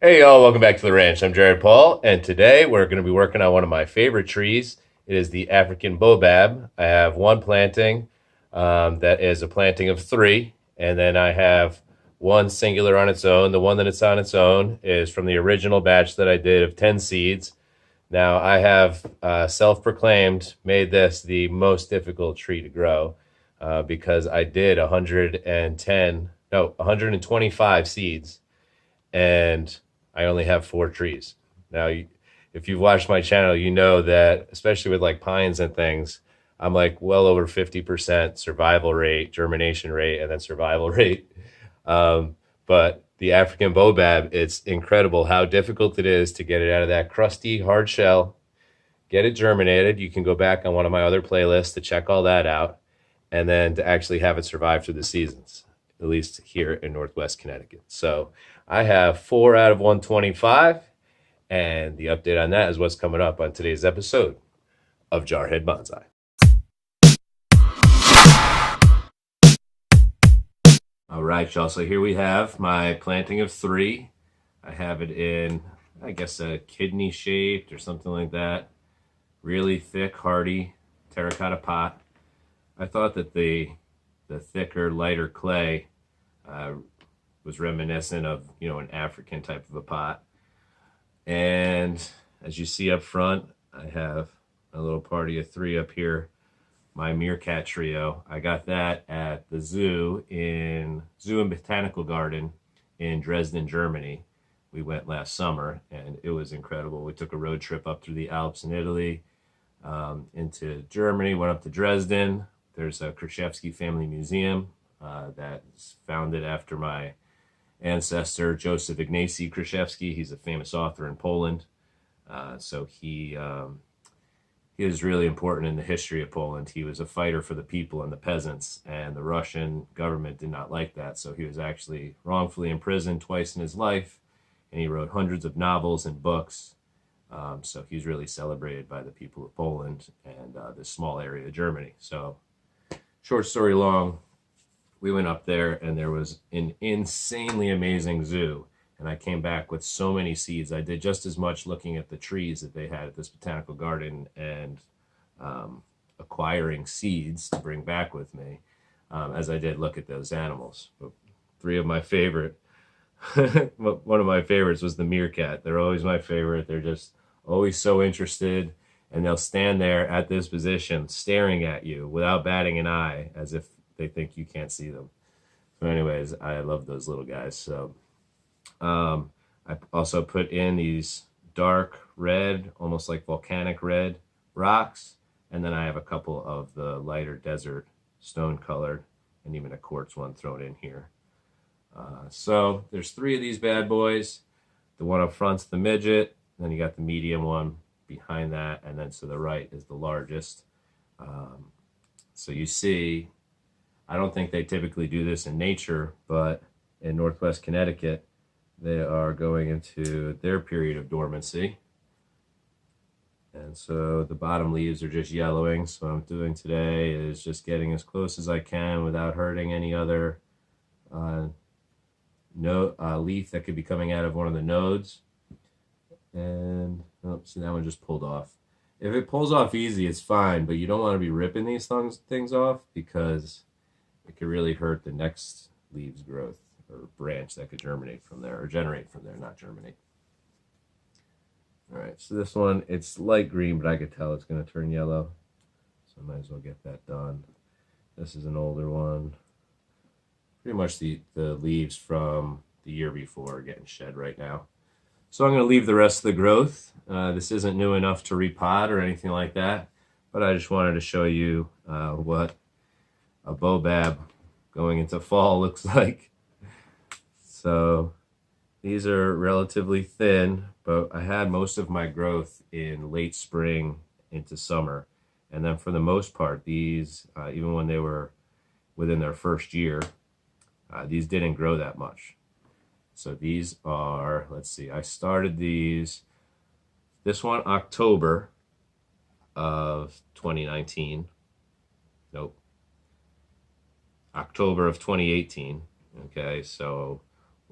Hey y'all, welcome back to the ranch. I'm Jared Paul, and today we're going to be working on one of my favorite trees. It is the African Baobab. I have one planting that is a planting of three, and then I have one singular on its own. The one that it's on its own is from the original batch that I did of 10 seeds. Now, I have self-proclaimed made this the most difficult tree to grow because I did 125 seeds and I only have four trees. Now, if you've watched my channel, you know that, especially with like pines and things, I'm like well over 50% survival rate, germination rate, and then survival rate. But the African Baobab, it's incredible how difficult it is to get it out of that crusty, hard shell, get it germinated. You can go back on one of my other playlists to check all that out, and then to actually have it survive through the seasons, at least here in Northwest Connecticut. So I have 4 out of 125, and the update on that is what's coming up on today's episode of Jarhead Bonsai. All right, y'all. So here we have my planting of three. I have it in, I guess, a kidney shaped or something like that. Really thick, hardy terracotta pot. I thought that the thicker, lighter clay was reminiscent of, an African type of a pot. And as you see up front, I have a little party of three up here, my meerkat trio. I got that at the Zoo and Botanical Garden in Dresden, Germany. We went last summer, and it was incredible. We took a road trip up through the Alps in Italy, into Germany, went up to Dresden. There's a Krzyzewski family museum that's founded after my ancestor, Joseph Ignacy Krzyzewski. He's a famous author in Poland. So he is really important in the history of Poland. He was a fighter for the people and the peasants, and the Russian government did not like that. So he was actually wrongfully imprisoned twice in his life, and he wrote hundreds of novels and books. So he's really celebrated by the people of Poland and this small area of Germany. So short story long, we went up there and there was an insanely amazing zoo. And I came back with so many seeds. I did just as much looking at the trees that they had at this botanical garden and acquiring seeds to bring back with me as I did look at those animals. But three of my favorite, one of my favorites was the meerkat. They're always my favorite. They're just always so interested. And they'll stand there at this position staring at you without batting an eye as if they think you can't see them. So anyways, I love those little guys. So I also put in these dark red, almost like volcanic red rocks. And then I have a couple of the lighter desert stone colored and even a quartz one thrown in here. So there's three of these bad boys. The one up front's the midget. Then you got the medium one behind that. And then to the right is the largest. So you see, I don't think they typically do this in nature, but in Northwest Connecticut, they are going into their period of dormancy. And so the bottom leaves are just yellowing. So what I'm doing today is just getting as close as I can without hurting any other leaf that could be coming out of one of the nodes. And, see, that one just pulled off. If it pulls off easy, it's fine, but you don't want to be ripping these things off because it could really hurt the next leaves growth or branch that could germinate from there, or generate from there, not germinate. All right, so this one, it's light green, but I could tell it's going to turn yellow, so I might as well get that done. This is an older one. Pretty much the leaves from the year before are getting shed right now. So I'm going to leave the rest of the growth. This isn't new enough to repot or anything like that, but I just wanted to show you what a baobab going into fall looks like. So these are relatively thin, but I had most of my growth in late spring into summer. And then for the most part, these, even when they were within their first year, these didn't grow that much. So these are, let's see, I started this one October of 2019. Nope. October of 2018. Okay, so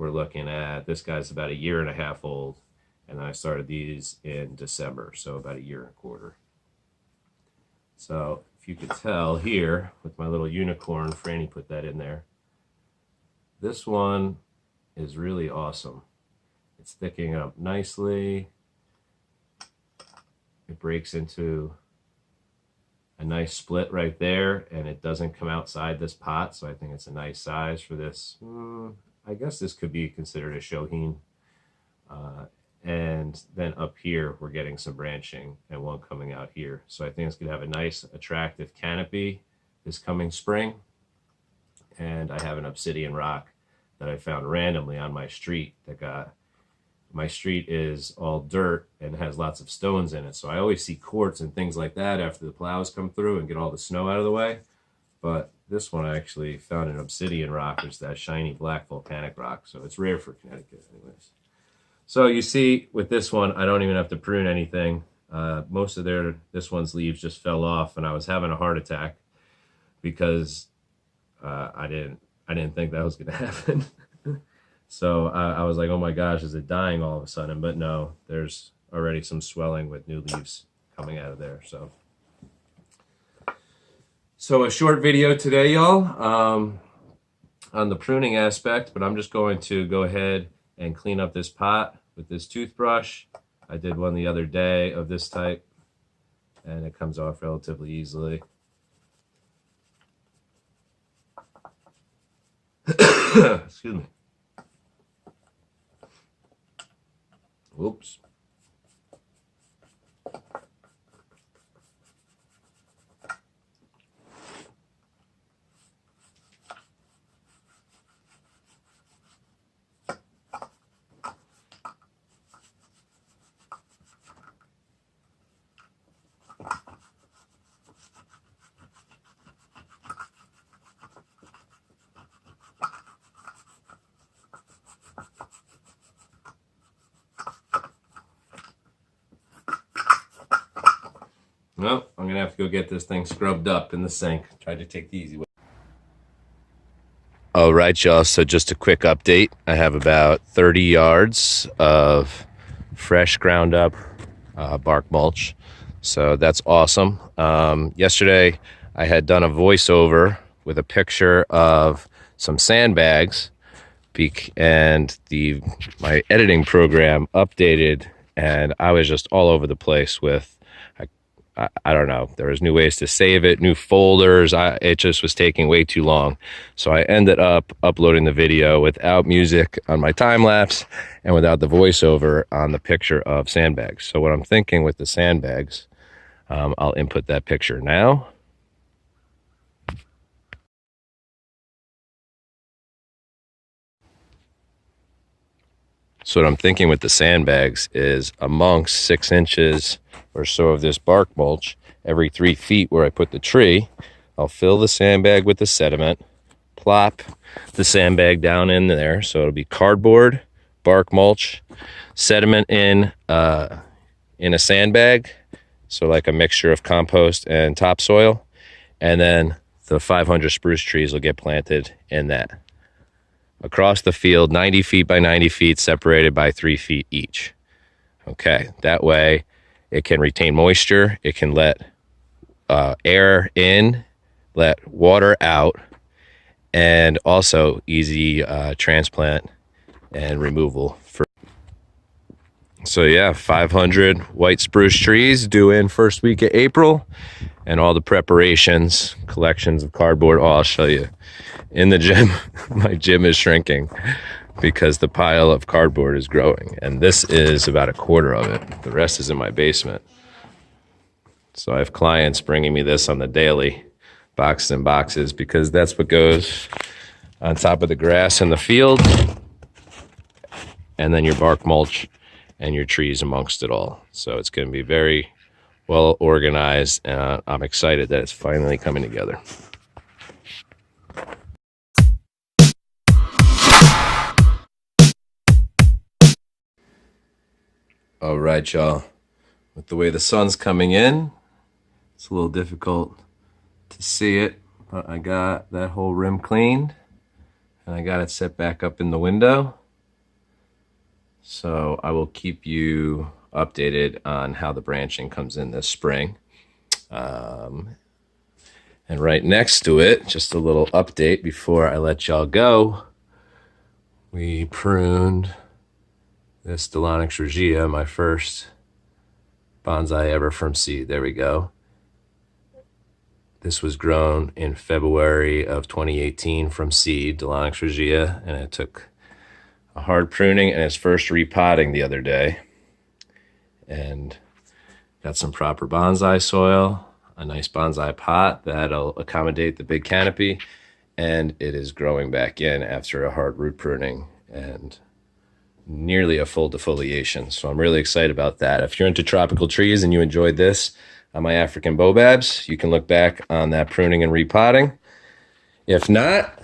we're looking at, this guy's about 1.5 years old, and I started these in December, so about 1.25 years. So if you could tell here with my little unicorn, Franny put that in there. This one is really awesome. It's thickening up nicely. It breaks into a nice split right there, and it doesn't come outside this pot, so I think it's a nice size for this. I guess this could be considered a shohin. And then up here, we're getting some branching and one coming out here. So I think it's gonna have a nice, attractive canopy this coming spring. And I have an obsidian rock that I found randomly on my street my street is all dirt and has lots of stones in it. So I always see quartz and things like that after the plows come through and get all the snow out of the way. But this one I actually found an obsidian rock, which is that shiny black volcanic rock. So it's rare for Connecticut anyways. So you see with this one, I don't even have to prune anything. Most of this one's leaves just fell off, and I was having a heart attack because I didn't think that was going to happen. So I was like, oh my gosh, is it dying all of a sudden? But no, there's already some swelling with new leaves coming out of there. So a short video today, y'all, on the pruning aspect, but I'm just going to go ahead and clean up this pot with this toothbrush. I did one the other day of this type, and it comes off relatively easily. Excuse me. Whoops. Well, I'm gonna have to go get this thing scrubbed up in the sink. Try to take the easy way. All right, y'all, so just a quick update. I have about 30 yards of fresh ground up bark mulch. So that's awesome. Yesterday I had done a voiceover with a picture of some sandbags, and my editing program updated, and I was just all over the place with, I don't know, there was new ways to save it, new folders. It just was taking way too long. So I ended up uploading the video without music on my time lapse and without the voiceover on the picture of sandbags. So what I'm thinking with the sandbags, I'll input that picture now. So what I'm thinking with the sandbags is amongst 6 inches or so of this bark mulch, every 3 feet where I put the tree, I'll fill the sandbag with the sediment, plop the sandbag down in there. So it'll be cardboard, bark mulch, sediment in a sandbag. So like a mixture of compost and topsoil. And then the 500 spruce trees will get planted in that. Across the field, 90 feet by 90 feet, separated by 3 feet each. Okay, that way it can retain moisture, it can let air in, let water out, and also easy transplant and removal. So yeah, 500 white spruce trees due in first week of April, and all the preparations, collections of cardboard. Oh, I'll show you. In the gym, my gym is shrinking because the pile of cardboard is growing, and this is about 1/4 of it. The rest is in my basement. So I have clients bringing me this on the daily, boxes and boxes, because that's what goes on top of the grass in the field, and then your bark mulch and your trees amongst it all. So it's going to be very well organized, and I'm excited that it's finally coming together. All right, y'all. With the way the sun's coming in, it's a little difficult to see it, but I got that whole rim cleaned, and I got it set back up in the window. So I will keep you updated on how the branching comes in this spring. And right next to it, just a little update before I let y'all go, we pruned this Delonix Regia, my first bonsai ever from seed. There we go. This was grown in February of 2018 from seed, Delonix Regia, and it took a hard pruning and its first repotting the other day. And got some proper bonsai soil, a nice bonsai pot that'll accommodate the big canopy, and it is growing back in after a hard root pruning and nearly a full defoliation. So I'm really excited about that. If you're into tropical trees and you enjoyed this on my African Baobabs, you can look back on that pruning and repotting. If not,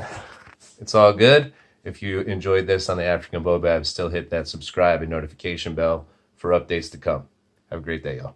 it's all good. If you enjoyed this on the African Baobabs, still hit that subscribe and notification bell for updates to come. Have a great day, y'all.